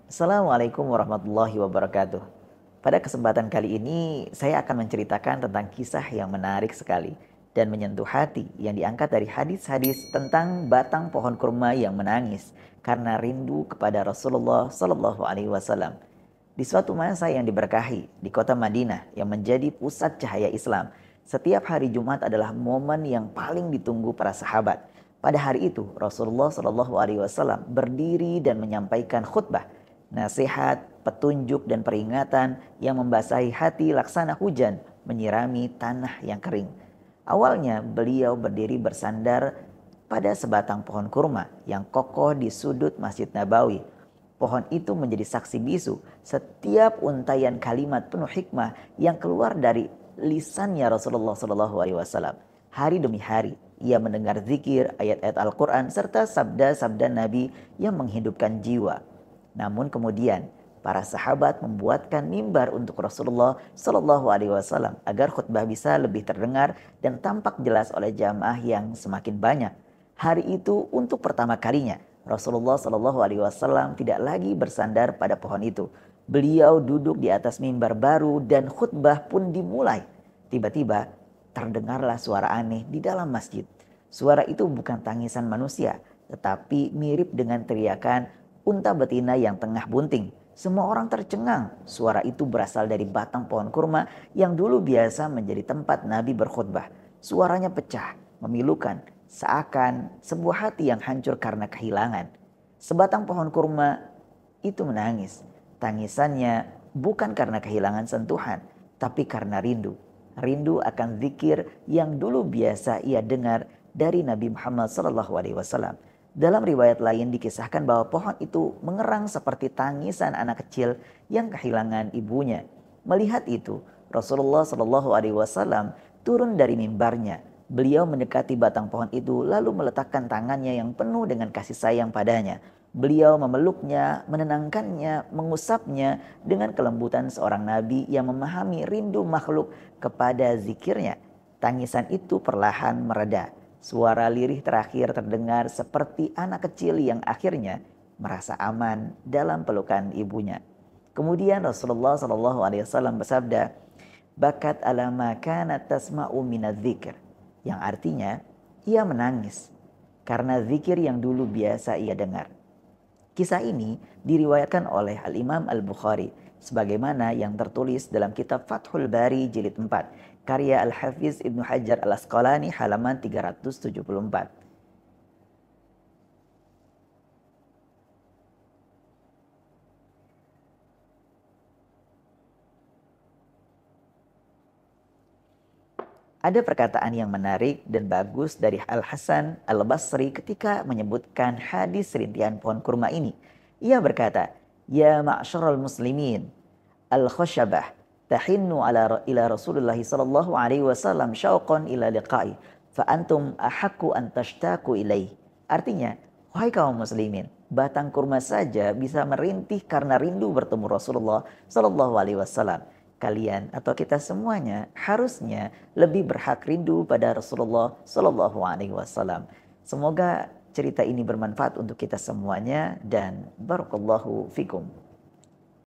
Assalamualaikum warahmatullahi wabarakatuh. Pada kesempatan kali ini, saya akan menceritakan tentang kisah yang menarik sekali dan menyentuh hati yang diangkat dari hadis-hadis tentang batang pohon kurma yang menangis karena rindu kepada Rasulullah Shallallahu Alaihi Wasallam. Di suatu masa yang diberkahi di kota Madinah yang menjadi pusat cahaya Islam, setiap hari Jumat adalah momen yang paling ditunggu para sahabat. Pada hari itu, Rasulullah Shallallahu Alaihi Wasallam berdiri dan menyampaikan khutbah, nasihat, petunjuk dan peringatan yang membasahi hati laksana hujan menyirami tanah yang kering. Awalnya beliau berdiri bersandar pada sebatang pohon kurma yang kokoh di sudut Masjid Nabawi. Pohon itu menjadi saksi bisu setiap untaian kalimat penuh hikmah yang keluar dari lisannya Rasulullah Shallallahu Alaihi Wasallam. Hari demi hari ia mendengar zikir, ayat-ayat Al-Quran serta sabda-sabda Nabi yang menghidupkan jiwa. Namun kemudian para sahabat membuatkan mimbar untuk Rasulullah Shallallahu Alaihi Wasallam agar khutbah bisa lebih terdengar dan tampak jelas oleh jamaah yang semakin banyak. Hari itu untuk pertama kalinya Rasulullah Shallallahu Alaihi Wasallam tidak lagi bersandar pada pohon itu. Beliau duduk di atas mimbar baru dan khutbah pun dimulai. Tiba-tiba terdengarlah suara aneh di dalam masjid. Suara itu bukan tangisan manusia, tetapi mirip dengan teriakan unta betina yang tengah bunting. Semua orang tercengang. Suara itu berasal dari batang pohon kurma yang dulu biasa menjadi tempat Nabi berkhutbah. Suaranya pecah, memilukan, seakan sebuah hati yang hancur karena kehilangan. Sebatang pohon kurma itu menangis. Tangisannya bukan karena kehilangan sentuhan, tapi karena rindu. Rindu akan zikir yang dulu biasa ia dengar dari Nabi Muhammad SAW. Dalam riwayat lain dikisahkan bahwa pohon itu mengerang seperti tangisan anak kecil yang kehilangan ibunya. Melihat itu, Rasulullah Shallallahu Alaihi Wasallam turun dari mimbarnya. Beliau mendekati batang pohon itu lalu meletakkan tangannya yang penuh dengan kasih sayang padanya. Beliau memeluknya, menenangkannya, mengusapnya dengan kelembutan seorang nabi yang memahami rindu makhluk kepada zikirnya. Tangisan itu perlahan mereda. Suara lirih terakhir terdengar seperti anak kecil yang akhirnya merasa aman dalam pelukan ibunya. Kemudian Rasulullah Shallallahu Alaihi Wasallam bersabda, "Bakat ala ma kanat tasma'u minadz dzikr," yang artinya ia menangis karena zikir yang dulu biasa ia dengar. Kisah ini diriwayatkan oleh Al-Imam Al-Bukhari sebagaimana yang tertulis dalam kitab Fathul Bari jilid 4 karya Al-Hafiz Ibnu Hajar Al-Asqalani halaman 374. Ada perkataan yang menarik dan bagus dari Al-Hasan Al-Basri ketika menyebutkan hadis rintihan pohon kurma ini. Ia berkata, "Ya ma'syaral muslimin, al-khashabah tahinnu ila Rasulullah sallallahu alaihi wasallam syauqan ila liqa'i, fa antum ahaqqu an tashtaqu ilaih." Artinya, wahai kaum muslimin, batang kurma saja bisa merintih karena rindu bertemu Rasulullah sallallahu alaihi wasallam. Kalian atau kita semuanya harusnya lebih berhak rindu pada Rasulullah sallallahu alaihi wasallam. Semoga cerita ini bermanfaat untuk kita semuanya dan barakallahu fikum.